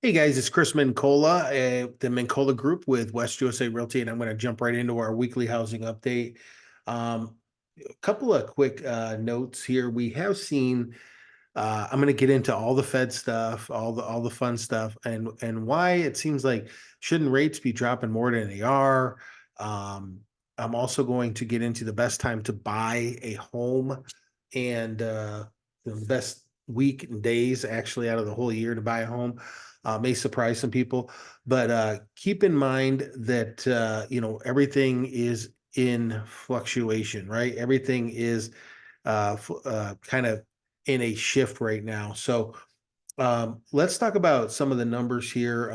Hey guys, it's Chris Mincola, the Mincola Group with West USA Realty, and I'm going to jump right into our weekly housing update. A couple of quick notes here. We have seen. I'm going to get into all the Fed stuff, all the fun stuff, and why it seems like shouldn't rates be dropping more than they are. Um, I'm also going to get into the best time to buy a home and the best week and days actually out of the whole year to buy a home. May surprise some people, but keep in mind that everything is in fluctuation, right? Everything is kind of in a shift right now. So let's talk about some of the numbers here.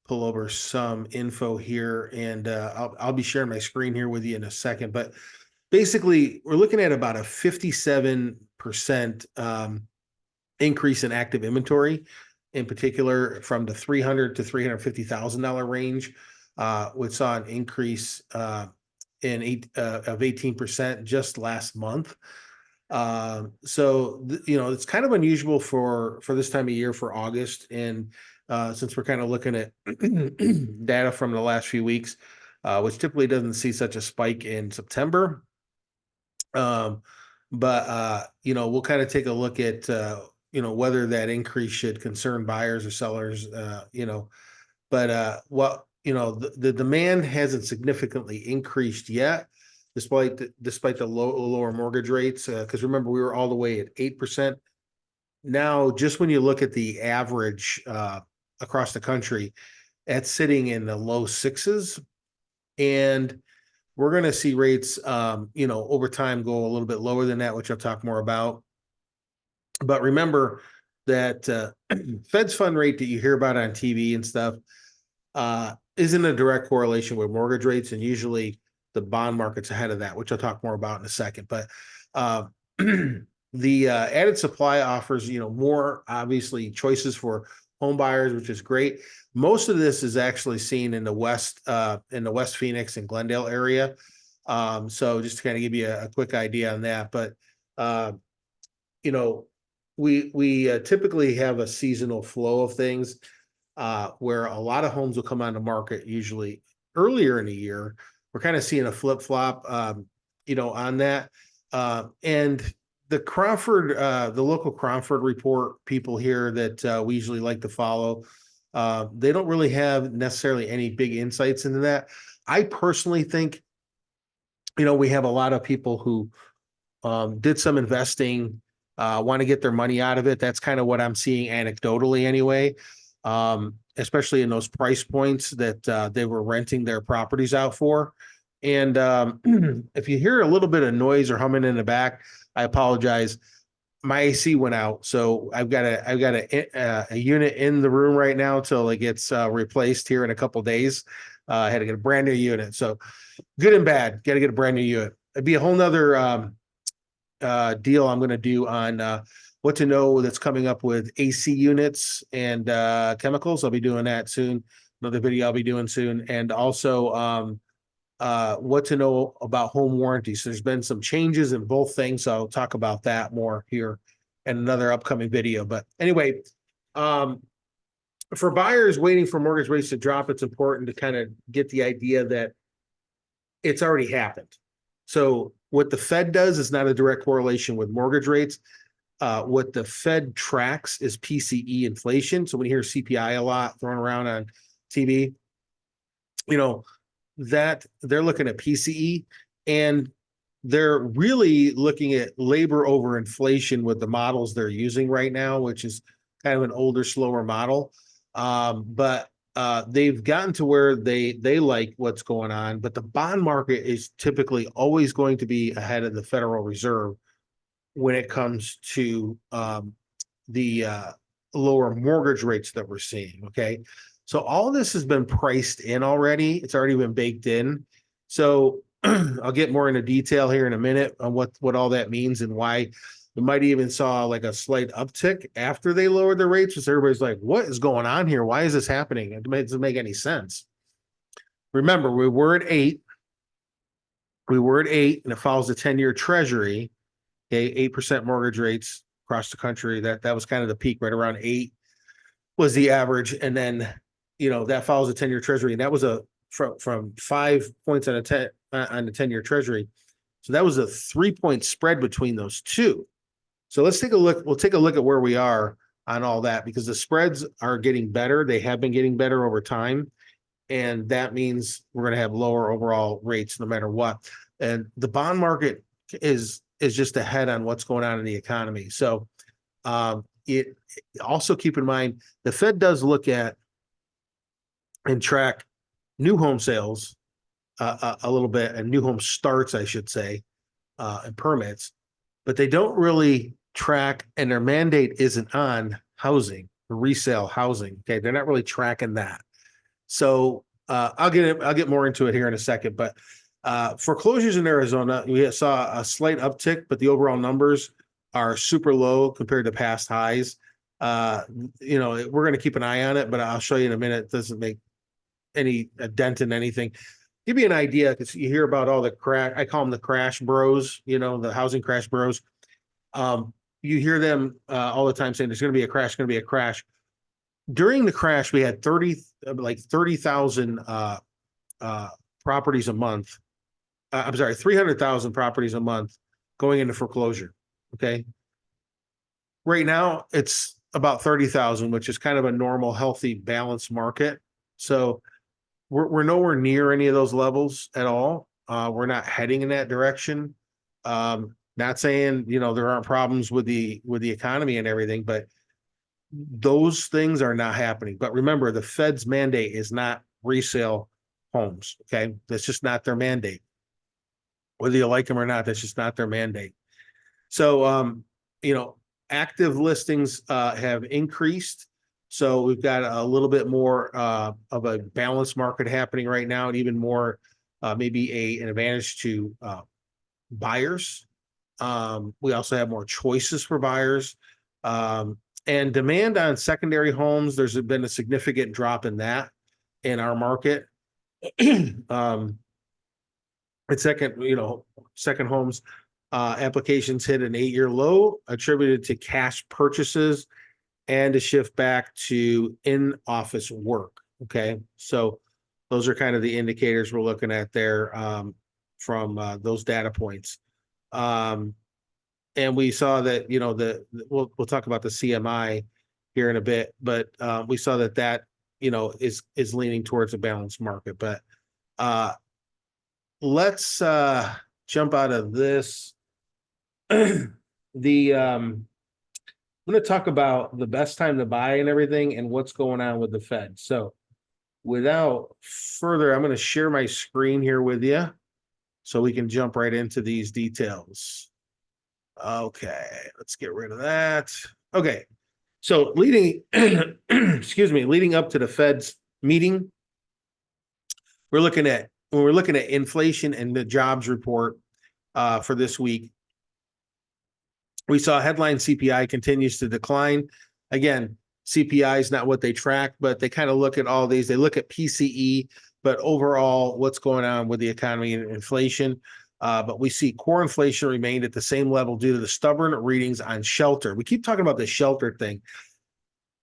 Pull over some info here, and I'll be sharing my screen here with you in a second. But basically, we're looking at about a 57% increase in active inventory, in particular from the 300 to $350,000 range. We saw an increase of 18% just last month. It's kind of unusual for this time of year for August, and since we're kind of looking at data from the last few weeks, which typically doesn't see such a spike in September. We'll kind of take a look at whether that increase should concern buyers or sellers. The demand hasn't significantly increased yet, despite the lower mortgage rates. Because remember, we were all the way at 8%. Now, just when you look at the average across the country, that's sitting in the low sixes, and we're going to see rates, over time go a little bit lower than that, which I'll talk more about. But remember that Fed's fund rate that you hear about on TV and stuff isn't a direct correlation with mortgage rates, and usually the bond market's ahead of that, which I'll talk more about in a second. But the added supply offers, more obviously choices for home buyers, which is great. Most of this is actually seen in the West Phoenix and Glendale area. So just to kind of give you a quick idea on that, but we typically have a seasonal flow of things where a lot of homes will come on the market usually earlier in the year. We're kind of seeing a flip flop, on that. And the local Cromford report people here that we usually like to follow, they don't really have necessarily any big insights into that. I personally think, we have a lot of people who did some investing, want to get their money out of it. That's kind of what I'm seeing anecdotally anyway, especially in those price points that they were renting their properties out for. And if you hear a little bit of noise or humming in the back, I apologize. My AC went out, so I've got a unit in the room right now till it gets replaced here in a couple days. I had to get a brand new unit, so good and bad. Got to get a brand new unit. It'd be a whole nother deal I'm going to do on what to know that's coming up with AC units and chemicals. I'll be doing that soon. Another video I'll be doing soon, and also what to know about home warranties. So there's been some changes in both things, so I'll talk about that more here in another upcoming video. But anyway, for buyers waiting for mortgage rates to drop, it's important to kind of get the idea that it's already happened. So what the Fed does is not a direct correlation with mortgage rates. What the Fed tracks is PCE inflation. So when you hear CPI a lot thrown around on TV, that they're looking at PCE, and they're really looking at labor over inflation with the models they're using right now, which is kind of an older, slower model. But they've gotten to where they like what's going on, but the bond market is typically always going to be ahead of the Federal Reserve when it comes to the lower mortgage rates that we're seeing. Okay. So all this has been priced in already. It's already been baked in. So I'll get more into detail here in a minute on what all that means and why we might even saw like a slight uptick after they lowered the rates. Because everybody's like, what is going on here? Why is this happening? It doesn't make any sense. Remember, we were at 8. We were at 8, and it follows the 10-year treasury. Okay, 8% mortgage rates across the country. That was kind of the peak, right around 8. was the average. And then, that follows a 10-year treasury. And that was from 5 points on the 10-year treasury. So that was a 3-point spread between those two. So let's take a look. We'll take a look at where we are on all that, because the spreads are getting better. They have been getting better over time. And that means we're going to have lower overall rates no matter what. And the bond market is just ahead on what's going on in the economy. So it also, keep in mind, the Fed does look at and track new home sales a little bit, and new home starts, I should say, and permits, but they don't really track, and their mandate isn't on housing, resale housing. Okay, they're not really tracking that. So I'll get more into it here in a second. But foreclosures in Arizona, we saw a slight uptick, but the overall numbers are super low compared to past highs. We're going to keep an eye on it, but I'll show you in a minute. It doesn't make a dent in anything. Give me an idea, because you hear about all the crash. I call them the crash bros. The housing crash bros. You hear them all the time saying there's going to be a crash. Going to be a crash. During the crash, we had 30,000 properties a month. I'm sorry, 300,000 properties a month going into foreclosure. Okay. Right now, it's about 30,000, which is kind of a normal, healthy, balanced market. So we're nowhere near any of those levels at all. We're not heading in that direction. Not saying, there aren't problems with the economy and everything, but those things are not happening. But remember, the Fed's mandate is not resale homes. Okay. That's just not their mandate. Whether you like them or not, that's just not their mandate. So, active listings have increased. So we've got a little bit more of a balanced market happening right now, and even more maybe an advantage to buyers. We also have more choices for buyers. And demand on secondary homes, there's been a significant drop in that in our market. And second homes applications hit an 8-year low, attributed to cash purchases and a shift back to in-office work. Okay, so those are kind of the indicators we're looking at there from those data points. And we saw that, we'll talk about the CMI here in a bit, but we saw that is leaning towards a balanced market. But let's jump out of this. I'm going to talk about the best time to buy and everything, and what's going on with the Fed. So without further, I'm going to share my screen here with you so we can jump right into these details. Okay, let's get rid of that. Okay, so leading up to the Fed's meeting, we're looking at inflation and the jobs report for this week. We saw headline CPI continues to decline. Again, CPI is not what they track, but they kind of look at all these. They look at PCE, but overall, what's going on with the economy and inflation. But we see core inflation remained at the same level due to the stubborn readings on shelter. We keep talking about the shelter thing.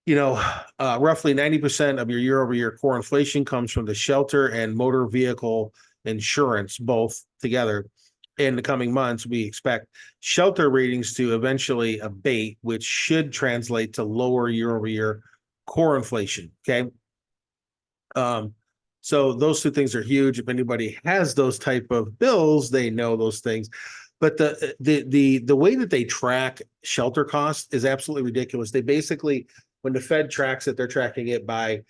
Roughly 90% of your year-over-year core inflation comes from the shelter and motor vehicle insurance, both together. In the coming months, we expect shelter ratings to eventually abate, which should translate to lower year-over-year core inflation. Okay. So those two things are huge. If anybody has those type of bills, they know those things. But the way that they track shelter costs is absolutely ridiculous. They basically, when the Fed tracks it, they're tracking it by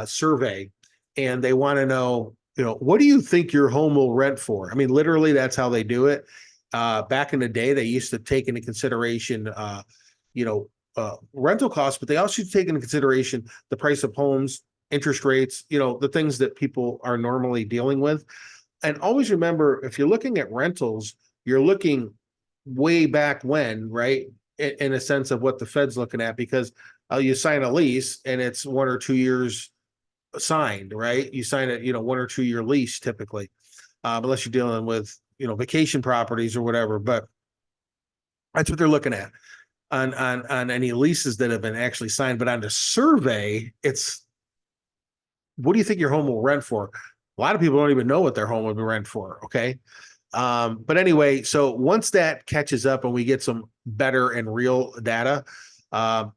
survey, and they want to know, what do you think your home will rent for? I mean, literally, that's how they do it. Back in the day, they used to take into consideration, rental costs, but they also take into consideration the price of homes, interest rates, the things that people are normally dealing with. And always remember, if you're looking at rentals, you're looking way back when, right? In a sense of what the Fed's looking at, because you sign a lease and it's 1 or 2 years signed, right? You sign a 1 or 2 year lease typically, unless you're dealing with vacation properties or whatever. But that's what they're looking at. on any leases that have been actually signed, but on the survey, it's what do you think your home will rent for? A lot of people don't even know what their home will be rent for. Okay. But anyway, so once that catches up and we get some better and real data, a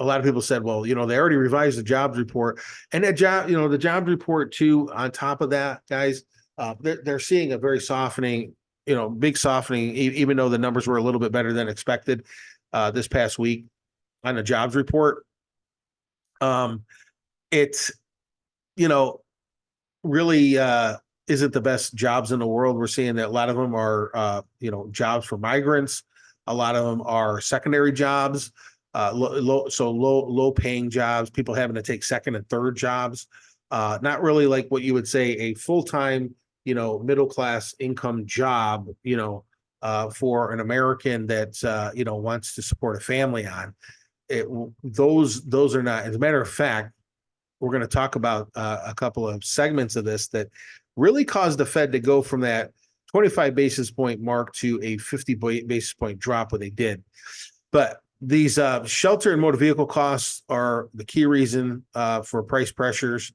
lot of people said, well, they already revised the jobs report, and that the jobs report too, on top of that, guys, they're seeing a very softening, big softening, even though the numbers were a little bit better than expected, this past week on the jobs report. It's, really isn't the best jobs in the world. We're seeing that a lot of them are jobs for migrants. A lot of them are secondary jobs, low paying jobs, people having to take second and third jobs. Not really like what you would say a full-time, middle class income job, for an American that wants to support a family on. Those are not. As a matter of fact, we're going to talk about a couple of segments of this that really caused the Fed to go from that 25 basis point mark to a 50 basis point drop when they did. But these shelter and motor vehicle costs are the key reason for price pressures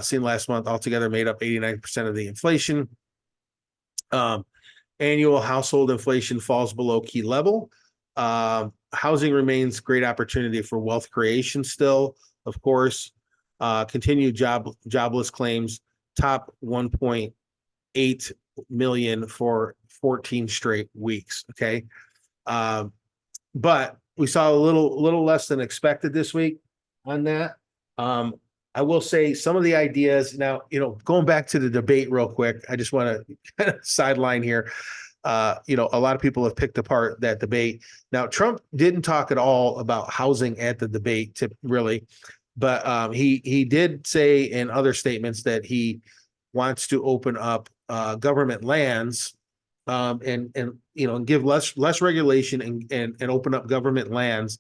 seen last month. Altogether made up 89% of the inflation. Annual household inflation falls below key level. Housing remains great opportunity for wealth creation still, of course. Continued jobless claims top 1.8 million for 14 straight weeks. Okay. But we saw a little less than expected this week on that. I will say some of the ideas now, going back to the debate real quick, I just want to kind of sideline here. A lot of people have picked apart that debate. Now, Trump didn't talk at all about housing at the debate, really. But he did say in other statements that he wants to open up government lands, and give less regulation and open up government lands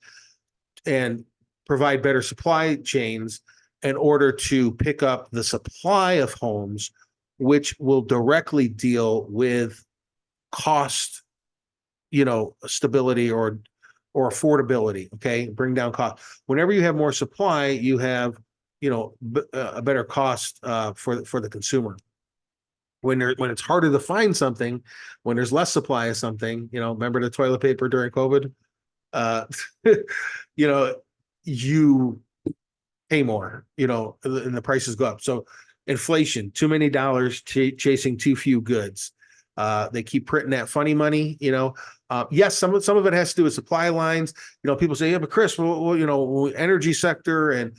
and provide better supply chains in order to pick up the supply of homes, which will directly deal with cost, stability or affordability. Okay. Bring down cost. Whenever you have more supply, you have, a better cost for the consumer. When it's harder to find something, when there's less supply of something, remember the toilet paper during COVID? You pay more, and the prices go up. So inflation, too many dollars chasing too few goods. They keep printing that funny money, yes, some of it has to do with supply lines. People say, yeah, but Chris, energy sector and,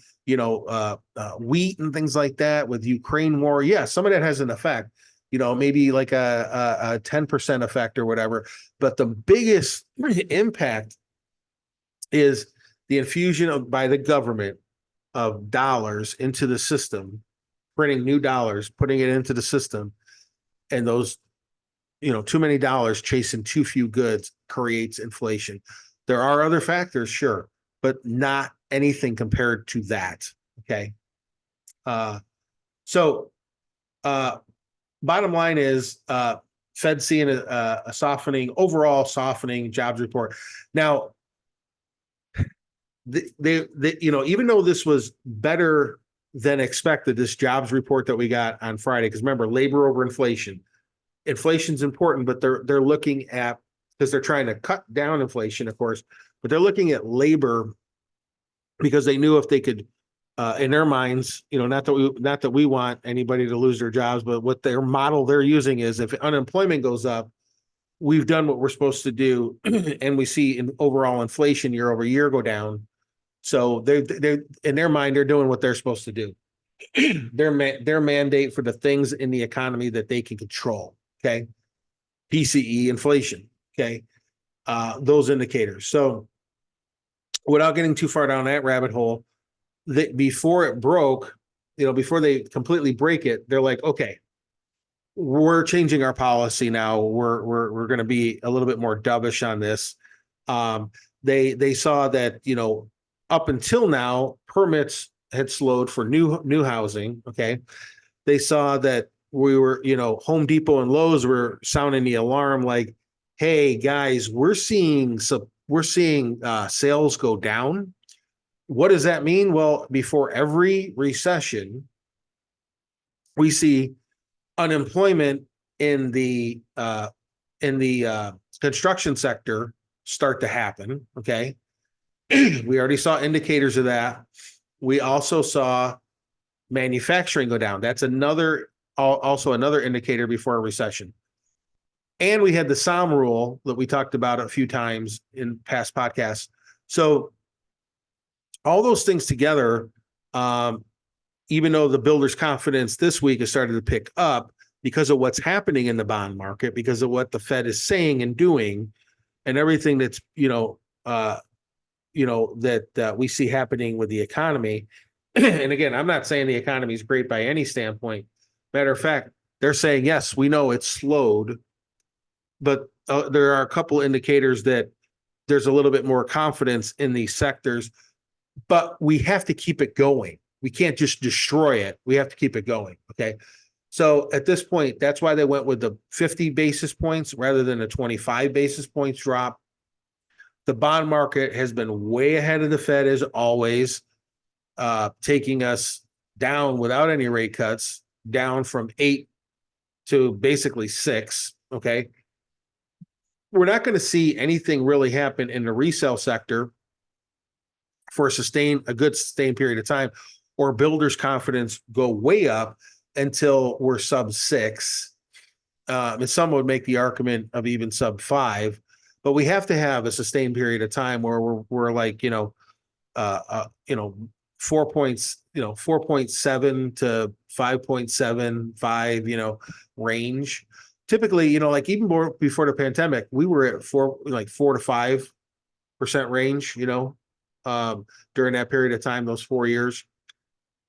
wheat and things like that with Ukraine war. Yeah, some of that has an effect, maybe like a 10% effect or whatever. But the biggest impact is the infusion by the government of dollars into the system, printing new dollars, putting it into the system. And those, too many dollars chasing too few goods creates inflation. There are other factors, sure, but not anything compared to that. Okay. So bottom line is Fed seeing a softening, overall softening jobs report. Now, even though this was better than expected, this jobs report that we got on Friday, because remember, labor over inflation. Inflation's important, but they're looking at, because they're trying to cut down inflation, of course, but they're looking at labor because they knew if they could, in their minds, not that we want anybody to lose their jobs, but what their model they're using is if unemployment goes up, we've done what we're supposed to do, and we see in overall inflation year over year go down. So they're in their mind, they're doing what they're supposed to do. Their mandate for the things in the economy that they can control. Okay. PCE, inflation. Okay. Those indicators. So without getting too far down that rabbit hole, before it broke, before they completely break it, they're like, okay, we're changing our policy now. We're going to be a little bit more dovish on this. They saw that, up until now, permits had slowed for new housing. Okay. They saw that we were, Home Depot and Lowe's were sounding the alarm like, hey guys, we're seeing we're seeing sales go down. What does that mean? Well, before every recession, we see unemployment in the construction sector start to happen. Okay, we already saw indicators of that. We also saw manufacturing go down. That's also another indicator before a recession. And we had the SOM rule that we talked about a few times in past podcasts. So all those things together, even though the builder's confidence this week has started to pick up because of what's happening in the bond market, because of what the Fed is saying and doing, and everything that's that we see happening with the economy. And again, I'm not saying the economy is great by any standpoint. Matter of fact, they're saying, yes, we know it's slowed, but there are a couple indicators that there's a little bit more confidence in these sectors, but we have to keep it going. We can't just destroy it. We have to keep it going. Okay. So at this point, that's why they went with the 50 basis points rather than a 25 basis points drop. The bond market has been way ahead of the Fed as always, taking us down without any rate cuts, down from 8 to basically 6. Okay. We're not going to see anything really happen in the resale sector for a good sustained period of time, or builders' confidence go way up until we're sub 6. And some would make the argument of even sub 5, but we have to have a sustained period of time where we're like, 4 points, 4.7 to 5.75, range. Typically, like even more before the pandemic, we were at 4 to 5% range, during that period of time, those 4 years,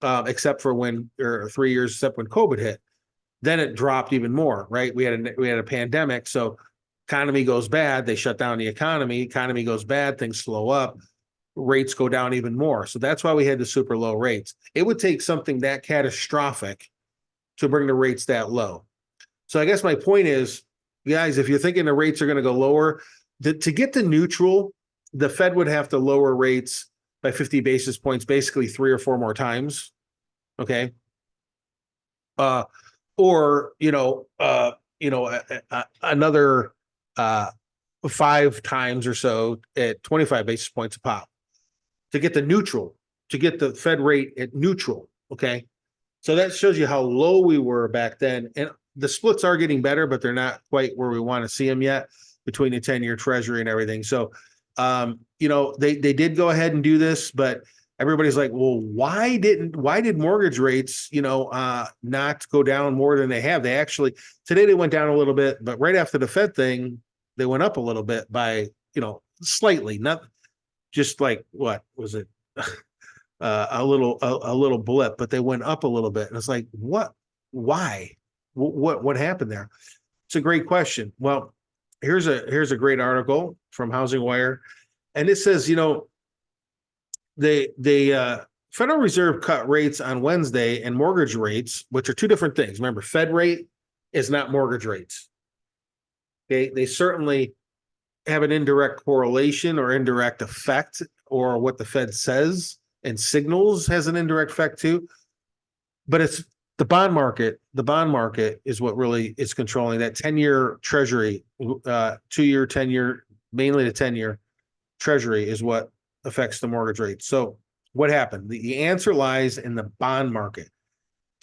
except for or 3 years, except when COVID hit. Then it dropped even more, right? We had a pandemic, so economy goes bad, they shut down the economy goes bad, things slow up, rates go down even more. So that's why we had the super low rates. It would take something that catastrophic to bring the rates that low. So I guess my point is, guys, if you're thinking the rates are going to go lower, to get to neutral, the Fed would have to lower rates by 50 basis points, basically 3 or 4 more times. Okay. Or another 5 times or so at 25 basis points a pop to get the Fed rate at neutral. Okay. So that shows you how low we were back then. And the splits are getting better, but they're not quite where we want to see them yet between the 10-year treasury and everything. So, they did go ahead and do this, but everybody's like, well, why did mortgage rates, not go down more than they have? Today they went down a little bit, but right after the Fed thing, they went up a little bit by, slightly, not just like, what was it? A little blip, but they went up a little bit. And it's like, why, what happened there? It's a great question. Well, here's a great article from Housing Wire. And it says, the Federal Reserve cut rates on Wednesday, and mortgage rates, which are two different things. Remember, Fed rate is not mortgage rates. Okay, they certainly have an indirect correlation or indirect effect, or what the Fed says and signals has an indirect effect too. But it's the bond market. The bond market is what really is controlling that 10-year treasury, 2-year, 10-year, mainly the 10-year treasury is what affects the mortgage rate. So what happened? The answer lies in the bond market.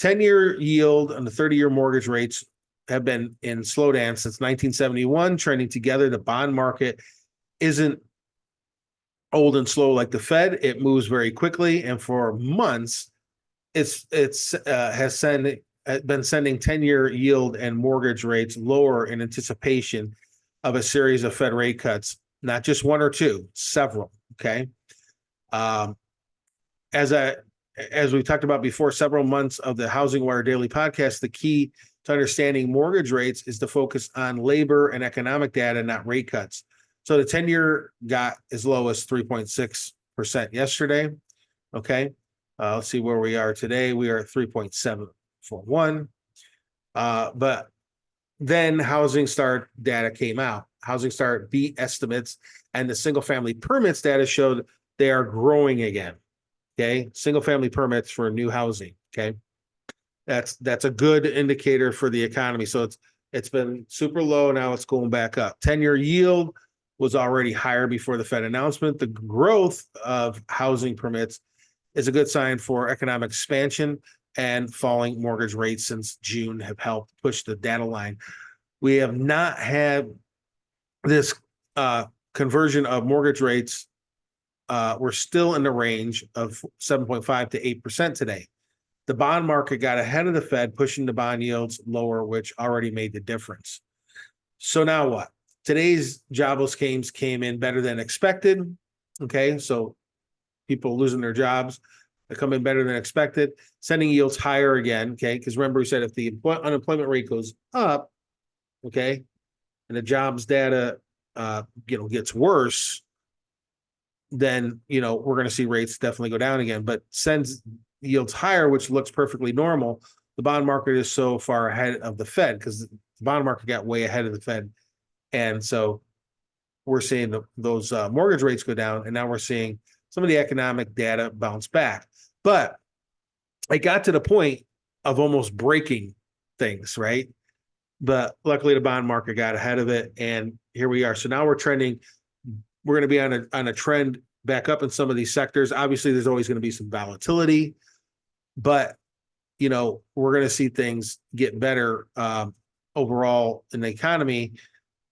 10-year yield and the 30-year mortgage rates have been in slow dance since 1971, trending together. The bond market isn't old and slow like the Fed. It moves very quickly, and for months, it's been sending 10-year yield and mortgage rates lower in anticipation of a series of Fed rate cuts, not just 1 or 2, several. Okay. As we talked about before, several months of the Housing Wire Daily Podcast, the key to understanding mortgage rates is to focus on labor and economic data, not rate cuts. So the 10-year got as low as 3.6% yesterday. Okay. Let's see where we are today. We are at 3.741. But then housing start data came out. housing start beat estimates, and the single family permits data showed they are growing again. Okay, single family permits for new housing. Okay, that's a good indicator for the economy. So it's been super low, now it's going back up. 10-year yield was already higher before the Fed announcement. The growth of housing permits is a good sign for economic expansion, and falling mortgage rates since June have helped push the data line. We have not had this conversion of mortgage rates. We're still in the range of 7.5 to 8% today. The bond market got ahead of the Fed, pushing the bond yields lower, which already made the difference. So now what? Today's jobless claims came in better than expected. Okay, so people losing their jobs, they come in better than expected, sending yields higher again. Okay, because remember we said if the unemployment rate goes up, okay, and the jobs data, gets worse, then we're going to see rates definitely go down again. But sends yields higher, which looks perfectly normal. The bond market is so far ahead of the Fed because the bond market got way ahead of the Fed, and so we're seeing those mortgage rates go down, and now we're seeing some of the economic data bounce back. But it got to the point of almost breaking things, right? But luckily, the bond market got ahead of it, and here we are. So now we're trending. We're going to be on a trend back up in some of these sectors. Obviously, there's always going to be some volatility, but we're going to see things get better overall in the economy.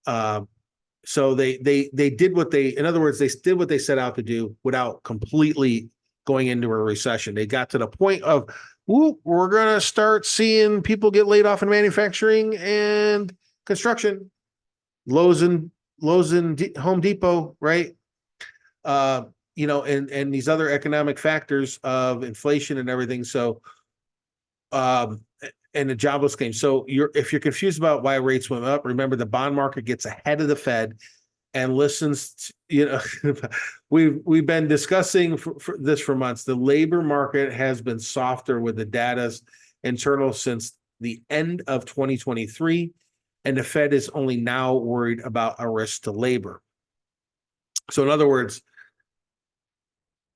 So they did what they, in other words, they did what they set out to do without completely going into a recession. They got to the point of, we're going to start seeing people get laid off in manufacturing and construction. Lowe's and Home Depot, right? And these other economic factors of inflation and everything. So, and the jobless claim. So if you're confused about why rates went up, remember the bond market gets ahead of the Fed and listens to, we've been discussing for this for months. The labor market has been softer with the data's internal since the end of 2023, and the Fed is only now worried about a risk to labor. So in other words,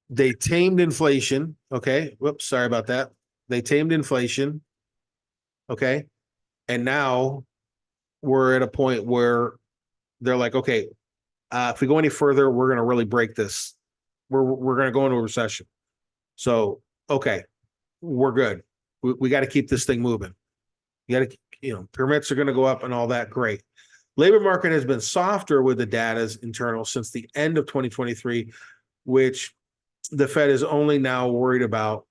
they tamed inflation. Okay. Whoops, sorry about that. They tamed inflation. Okay. And now we're at a point where they're like, okay, if we go any further, we're going to really break this. We're going to go into a recession. So, okay, we're good. We got to keep this thing moving. You got to, permits are going to go up and all that. Great. Labor market has been softer with the data's internal since the end of 2023, which the Fed is only now worried about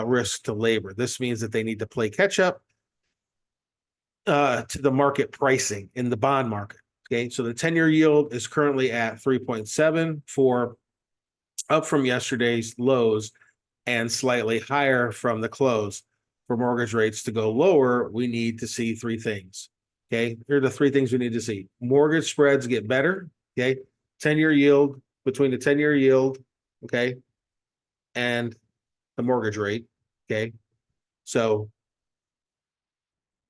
risk to labor. This means that they need to play catch up to the market pricing in the bond market. Okay, so the 10-year yield is currently at 3.7 up from yesterday's lows and slightly higher from the close. For mortgage rates to go lower, we need to see three things. Okay, here are the three things we need to see. Mortgage spreads get better. Okay, 10-year yield, between the 10-year yield, okay, and the mortgage rate. Okay, so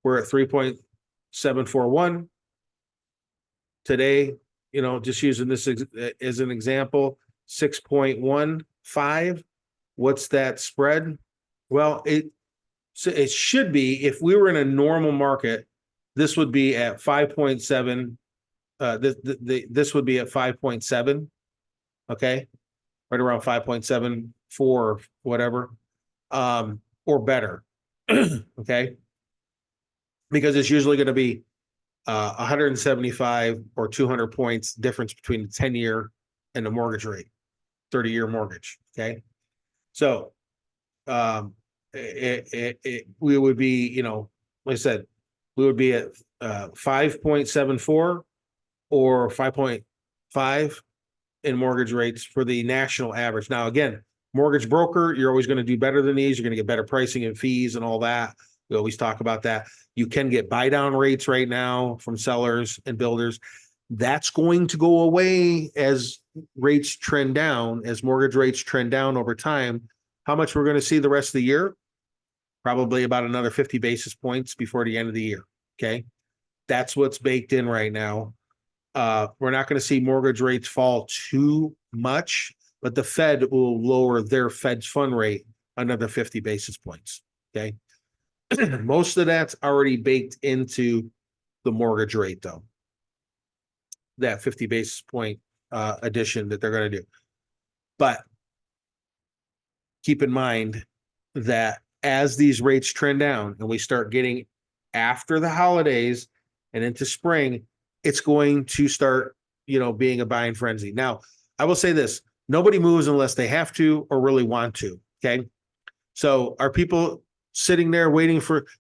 we're at 3.741 today. Just using this as an example, 6.15. What's that spread? Well, it should be, if we were in a normal market, this would be at 5.7. This would be at 5.7. Okay, right around 5.74 or whatever, or better. Okay, because it's usually going to be 175 or 200 points difference between the 10-year and the mortgage rate, 30-year mortgage. Okay, so we would be, like I said, we would be at 5.74 or 5.5 in mortgage rates for the national average. Now, again, mortgage broker, you're always going to do better than these. You're going to get better pricing and fees and all that. We always talk about that. You can get buy down rates right now from sellers and builders. That's going to go away as rates trend down, as mortgage rates trend down over time. How much we're going to see the rest of the year? Probably about another 50 basis points before the end of the year. Okay. That's what's baked in right now. We're not going to see mortgage rates fall too much, but the Fed will lower their Fed's fund rate another 50 basis points. Okay. Most of that's already baked into the mortgage rate, though. That 50 basis point addition that they're going to do. But keep in mind that as these rates trend down and we start getting after the holidays and into spring, it's going to start, being a buying frenzy. Now, I will say this, nobody moves unless they have to or really want to. Okay. So are people sitting there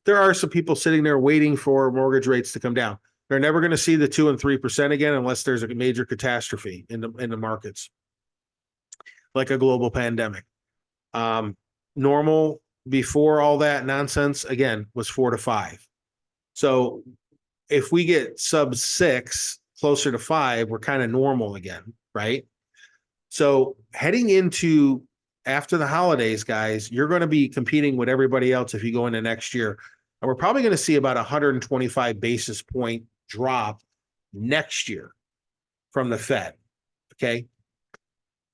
there are some people sitting there waiting for mortgage rates to come down. They're never going to see the 2% and 3% again unless there's a major catastrophe in the markets, like a global pandemic. Normal before all that nonsense again was 4 to 5. So if we get sub 6, closer to 5, we're kind of normal again, right? So heading into after the holidays, guys, you're going to be competing with everybody else if you go into next year. And we're probably going to see about 125 basis point drop next year from the Fed. Okay.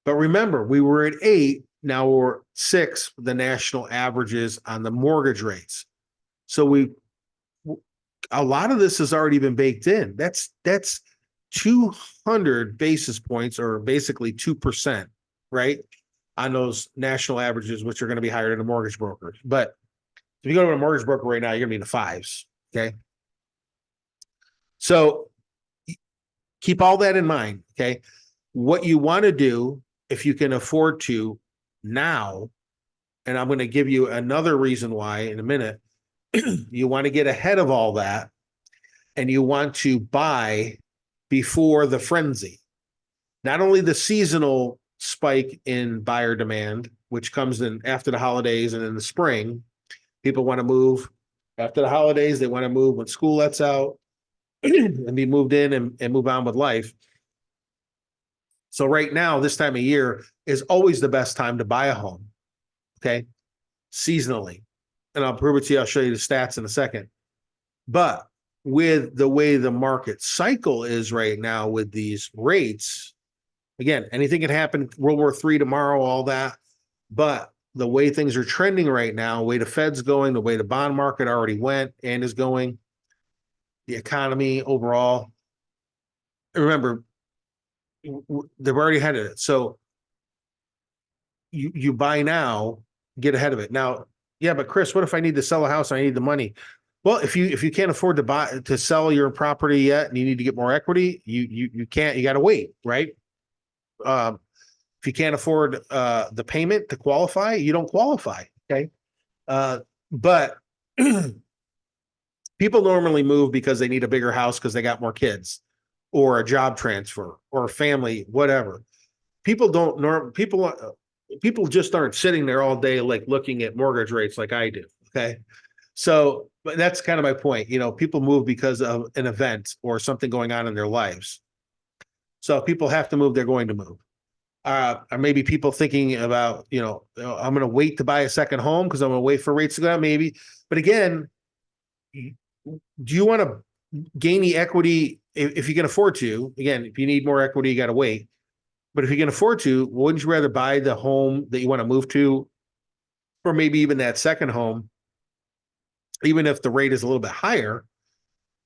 But remember, we were at 8. Now we're 6, the national averages on the mortgage rates. So a lot of this has already been baked in. That's 200 basis points, or basically 2%, right? On those national averages, which are going to be higher than a mortgage broker. But if you go to a mortgage broker right now, you're going to be in the 5s. Okay. So keep all that in mind. Okay. What you want to do, if you can afford to now, and I'm going to give you another reason why in a minute, you want to get ahead of all that and you want to buy before the frenzy. Not only the seasonal spike in buyer demand, which comes in after the holidays and in the spring, people want to move after the holidays. They want to move when school lets out and be moved in and move on with life. So right now, this time of year is always the best time to buy a home. Okay. Seasonally. And I'll prove it to you. I'll show you the stats in a second. But with the way the market cycle is right now with these rates, again, anything can happen, World War III tomorrow, all that. But the way things are trending right now, the way the Fed's going, the way the bond market already went and is going, the economy overall. Remember, they've already had it. So you buy now, get ahead of it. Now, yeah, but Chris, what if I need to sell a house and I need the money? Well, if you can't afford to sell your property yet and you need to get more equity, you can't, you got to wait, right? If you can't afford the payment to qualify, you don't qualify. Okay. But people normally move because they need a bigger house because they got more kids or a job transfer or a family, whatever. People just aren't sitting there all day like looking at mortgage rates like I do. Okay. So, but that's kind of my point. People move because of an event or something going on in their lives. So if people have to move, they're going to move. Or maybe people thinking about, I'm going to wait to buy a second home because I'm going to wait for rates to go down, maybe. But again, do you want to gain the equity if you can afford to? Again, if you need more equity, you got to wait. But if you can afford to, wouldn't you rather buy the home that you want to move to, or maybe even that second home, even if the rate is a little bit higher,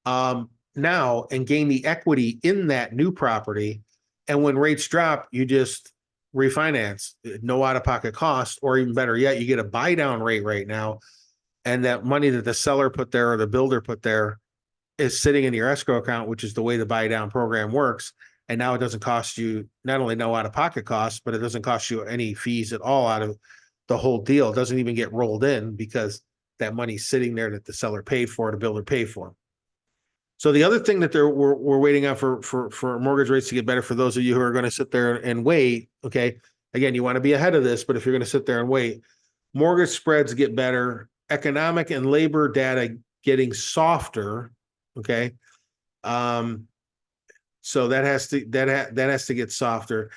now, and gain the equity in that new property? And when rates drop, you just refinance, no out-of-pocket cost, or even better yet, you get a buy-down rate right now, and that money that the seller put there or the builder put there is sitting in your escrow account, which is the way the buy-down program works. And now it doesn't cost you not only no out-of-pocket costs, but it doesn't cost you any fees at all out of the whole deal. It doesn't even get rolled in because that money's sitting there that the seller paid for, the builder paid for. So the other thing that we're waiting on for mortgage rates to get better, for those of you who are going to sit there and wait, okay, again, you want to be ahead of this, but if you're going to sit there and wait, mortgage spreads get better, economic and labor data getting softer, okay? So that has to get softer,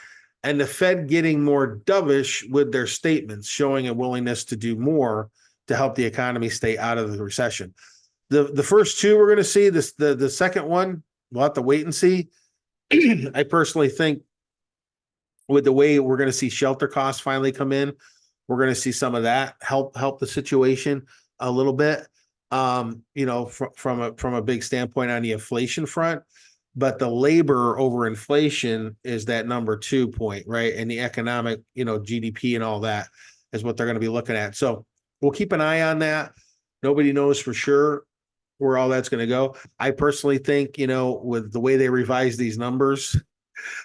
and the Fed getting more dovish with their statements, showing a willingness to do more to help the economy stay out of the recession. The first two we're going to see, the second one, we'll have to wait and see. I personally think with the way we're going to see shelter costs finally come in, we're going to see some of that help the situation a little bit. From a big standpoint on the inflation front, but the labor over inflation is that number 2 point, right? And the economic, GDP and all that is what they're going to be looking at. So we'll keep an eye on that. Nobody knows for sure where all that's going to go. I personally think, with the way they revise these numbers,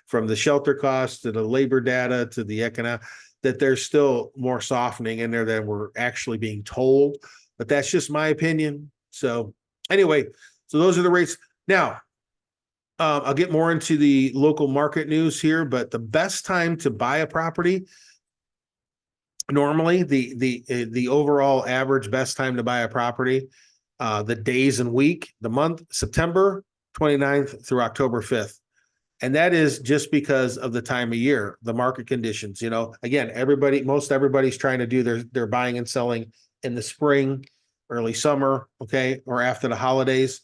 from the shelter costs to the labor data to the economic, that there's still more softening in there than we're actually being told. But that's just my opinion. So anyway, so those are the rates. Now, I'll get more into the local market news here, but the best time to buy a property, normally the overall average best time to buy a property, the days and week, the month, September 29th through October 5th. And that is just because of the time of year, the market conditions. Again, most everybody's trying to do their buying and selling in the spring, early summer, okay, or after the holidays.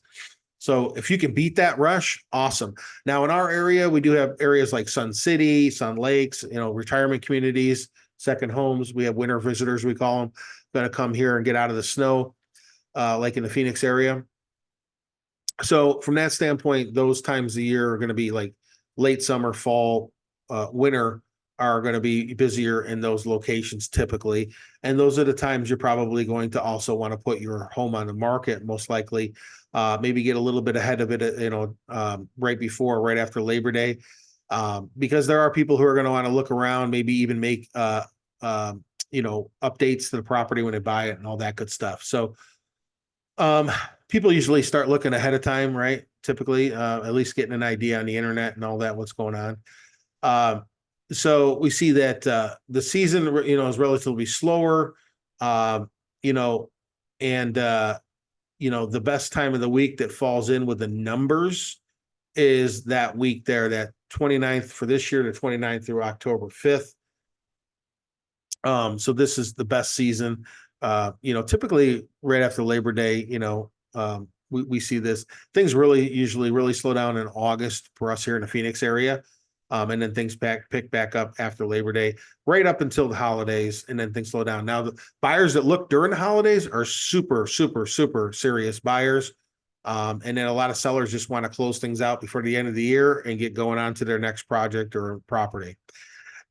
So if you can beat that rush, awesome. Now in our area, we do have areas like Sun City, Sun Lakes, retirement communities, second homes. We have winter visitors, we call them, going to come here and get out of the snow, like in the Phoenix area. So from that standpoint, those times of the year are going to be like late summer, fall, winter are going to be busier in those locations typically. And those are the times you're probably going to also want to put your home on the market, most likely. Maybe get a little bit ahead of it, right after Labor Day, because there are people who are going to want to look around, maybe even make, updates to the property when they buy it and all that good stuff. So people usually start looking ahead of time, right? Typically, at least getting an idea on the internet and all that, what's going on. So we see that the season, is relatively slower, and the best time of the week that falls in with the numbers is that week there, that 29th for this year to 29th through October 5th. So this is the best season. Typically right after Labor Day, we see this. Things usually really slow down in August for us here in the Phoenix area. And then things pick back up after Labor Day, right up until the holidays, and then things slow down. Now, the buyers that look during the holidays are super, super, super serious buyers. And then a lot of sellers just want to close things out before the end of the year and get going on to their next project or property.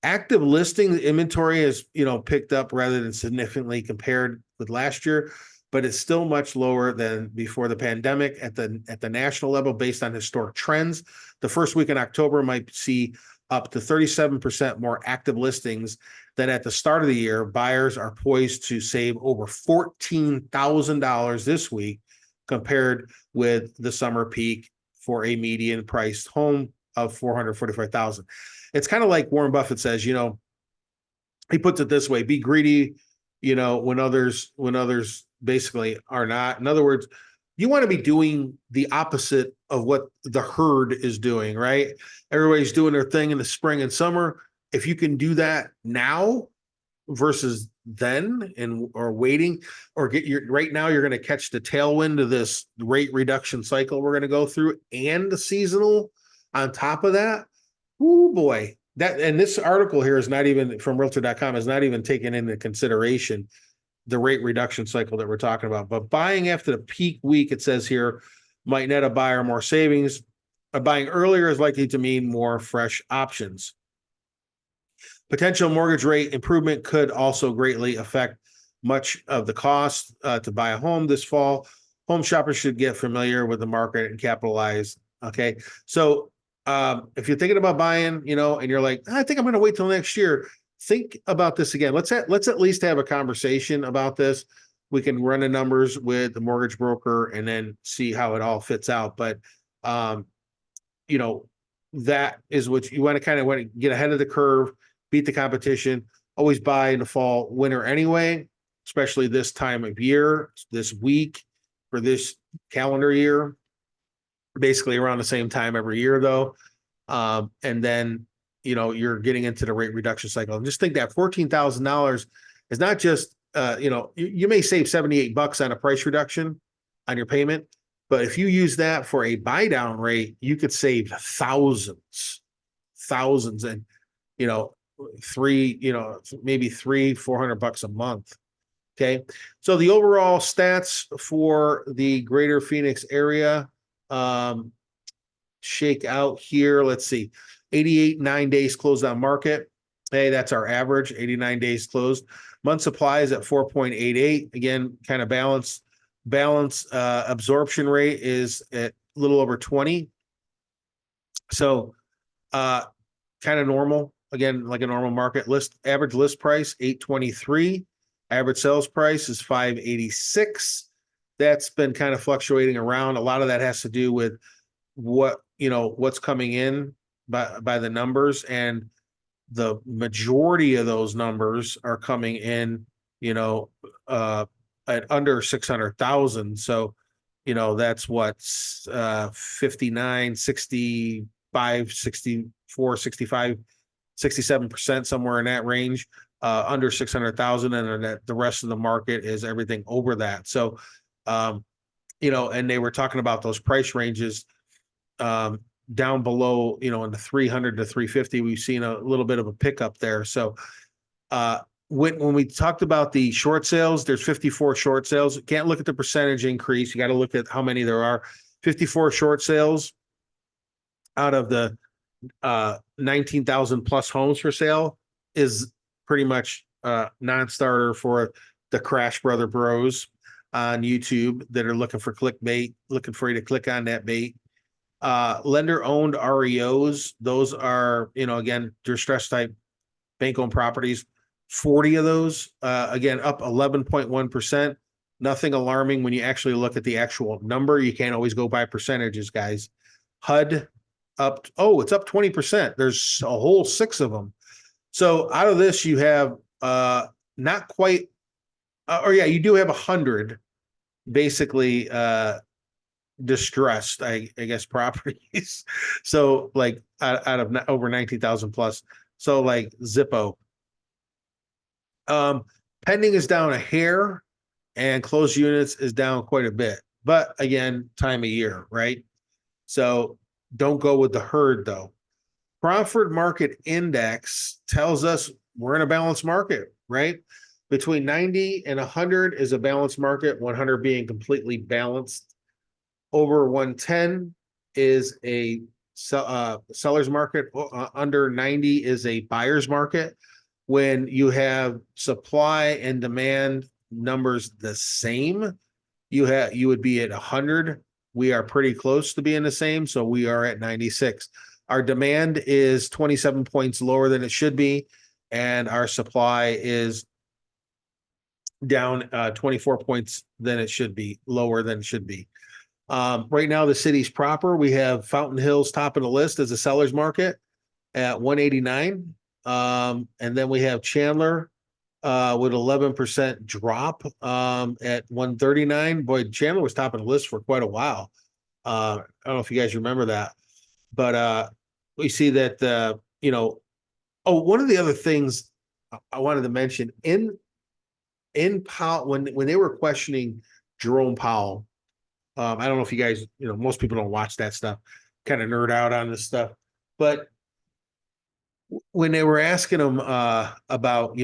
Active listing inventory has, picked up rather than significantly compared with last year, but it's still much lower than before the pandemic at the national level based on historic trends. The first week in October might see up to 37% more active listings than at the start of the year. Buyers are poised to save over $14,000 this week compared with the summer peak for a median priced home of $445,000. It's kind of like Warren Buffett says, he puts it this way: be greedy, when others basically are not. In other words, you want to be doing the opposite of what the herd is doing, right? Everybody's doing their thing in the spring and summer. If you can do that now versus then or waiting, or right now, you're going to catch the tailwind of this rate reduction cycle we're going to go through and the seasonal on top of that. Oh boy. And this article here is not even from Realtor.com, is not even taken into consideration the rate reduction cycle that we're talking about. But buying after the peak week, it says here, might net a buyer more savings. Buying earlier is likely to mean more fresh options. Potential mortgage rate improvement could also greatly affect much of the cost to buy a home this fall. Home shoppers should get familiar with the market and capitalize. Okay. So if you're thinking about buying, and you're like, I think I'm going to wait till next year, think about this again. Let's at least have a conversation about this. We can run the numbers with the mortgage broker and then see how it all fits out. But, that is what you want to get ahead of the curve, beat the competition, always buy in the fall, winter anyway, especially this time of year, this week for this calendar year, basically around the same time every year though. And then, you're getting into the rate reduction cycle. And just think that $14,000 is not just, you may save $78 on a price reduction on your payment, But if you use that for a buy down rate, you could save thousands, and you know, maybe 300-400 bucks a month. Okay. So the overall stats for the greater Phoenix area, shake out here. Let's see, 88, 9 days closed on market. Hey, that's our average, 89 days closed. Month supply is at 4.88. Again, kind of balance. Absorption rate is at a little over 20. So kind of normal. Again, like a normal market. Average list price 823. Average sales price is 586. That's been kind of fluctuating around. A lot of that has to do with what's coming in by the numbers, and the majority of those numbers are coming in, at under 600,000. So, that's what's 59, 65, 64, 65, 67%, somewhere in that range, under 600,000. And then the rest of the market is everything over that. So, and they were talking about those price ranges, down below, in the 300 to 350, we've seen a little bit of a pickup there. So, when we talked about the short sales, there's 54 short sales. You can't look at the percentage increase. You got to look at how many there are. 54 short sales out of the 19,000 plus homes for sale is pretty much non-starter for the Crash Brother Bros on YouTube that are looking for clickbait, looking for you to click on that bait. Lender owned REOs, those are, again, distress type bank owned properties. 40 of those, again, up 11.1%. Nothing alarming when you actually look at the actual number. You can't always go by percentages, guys. HUD up, it's up 20%. There's a whole 6 of them. So out of this, you have not quite, you do have 100 basically distressed, I guess, properties. So like out of over 19,000 plus. So like Zippo. Pending is down a hair, and closed units is down quite a bit. But again, time of year, right? So don't go with the herd though. Crawford Market Index tells us we're in a balanced market, right? Between 90 and 100 is a balanced market, 100 being completely balanced. Over 110 is a seller's market. Under 90 is a buyer's market. When you have supply and demand numbers the same, you would be at 100. We are pretty close to being the same, so we are at 96. Our demand is 27 points lower than it should be, and our supply is down 24 points than it should be, lower than it should be. Right now, the city's proper. We have Fountain Hills top of the list as a seller's market at 189. And then we have Chandler with 11% drop at 139. Boy, Chandler was top of the list for quite a while. I don't know if you guys remember that, but we see that one of the other things I wanted to mention in Powell, when they were questioning Jerome Powell, I don't know if you guys, most people don't watch that stuff, kind of nerd out on this stuff, but when they were asking him about,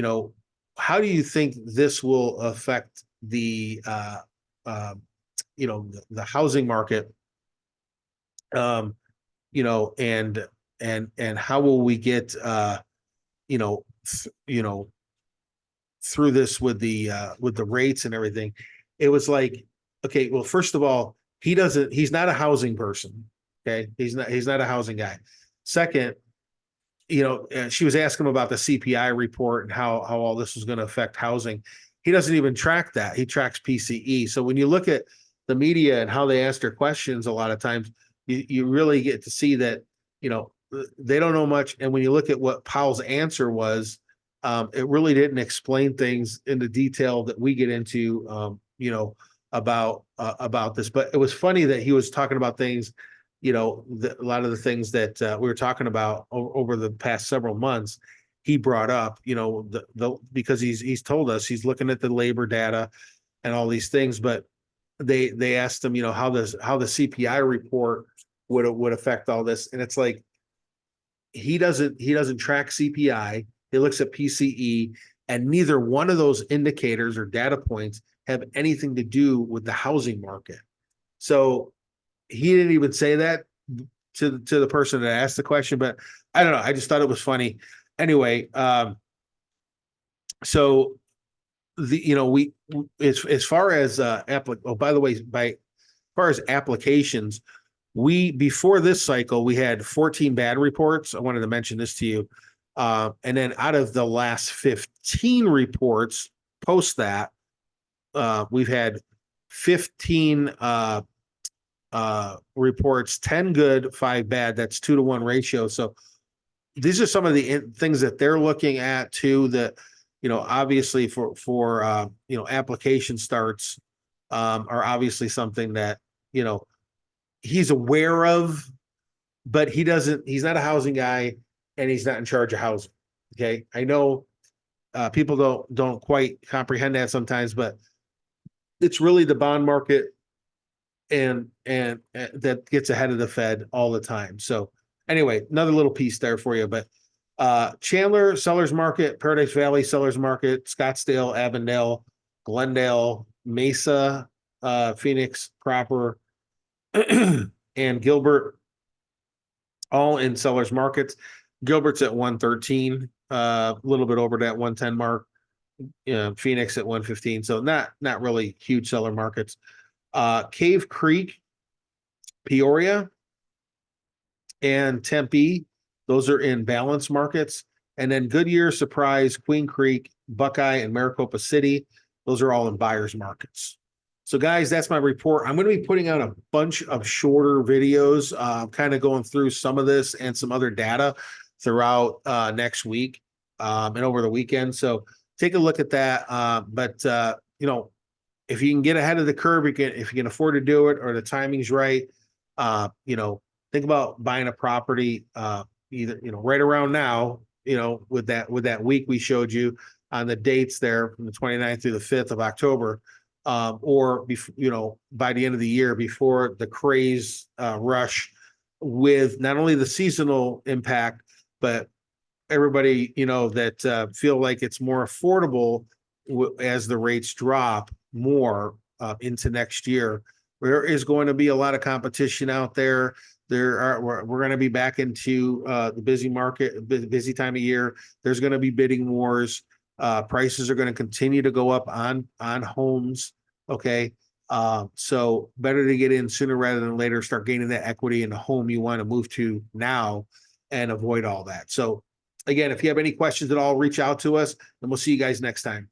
how do you think this will affect the housing market, and how will we get through this with the rates and everything? It was like, okay, well, first of all, he's not a housing person. Okay. He's not a housing guy. Second, she was asking him about the CPI report and how all this was going to affect housing. He doesn't even track that. He tracks PCE. So when you look at the media and how they ask their questions, a lot of times you really get to see that, they don't know much. And when you look at what Powell's answer was, it really didn't explain things in the detail that we get into, about this. But it was funny that he was talking about things, a lot of the things that we were talking about over the past several months, he brought up, because he's told us he's looking at the labor data and all these things. But they asked him, how the CPI report would affect all this. And it's like, he doesn't track CPI. He looks at PCE, and neither one of those indicators or data points have anything to do with the housing market. So he didn't even say that to the person that asked the question, but I don't know. I just thought it was funny. Anyway, so we as far as by the way, as far as applications, before this cycle, we had 14 bad reports. I wanted to mention this to you. And then out of the last 15 reports post that, we've had 15 reports, 10 good, 5 bad. That's 2-to-1 ratio. So these are some of the things that they're looking at too, that, obviously for application starts are obviously something that, he's aware of, but he's not a housing guy, and he's not in charge of housing. Okay. I know people don't quite comprehend that sometimes, but it's really the bond market and that gets ahead of the Fed all the time. So anyway, another little piece there for you. But Chandler sellers market, Paradise Valley sellers market, Scottsdale, Avondale, Glendale, Mesa, Phoenix proper, and Gilbert, all in sellers markets. Gilbert's at 113, a little bit over that 110 mark. Phoenix at 115. So not really huge seller markets. Cave Creek, Peoria, and Tempe, those are in balance markets. And then Goodyear, Surprise, Queen Creek, Buckeye, and Maricopa City, those are all in buyers markets. So guys, that's my report. I'm going to be putting out a bunch of shorter videos, kind of going through some of this and some other data throughout next week and over the weekend. So take a look at that. But if you can get ahead of the curve, if you can afford to do it, or the timing's right, think about buying a property either right around now, with that week we showed you on the dates there from the 29th through the 5th of October. Or by the end of the year, before the craze rush, with not only the seasonal impact, but everybody that feel like it's more affordable as the rates drop more into next year. There is going to be a lot of competition out there. We're going to be back into the busy market, busy time of year. There's going to be bidding wars. Prices are going to continue to go up on homes. Okay. So better to get in sooner rather than later, start gaining that equity in the home you want to move to now and avoid all that. So again, if you have any questions at all, reach out to us, and we'll see you guys next time.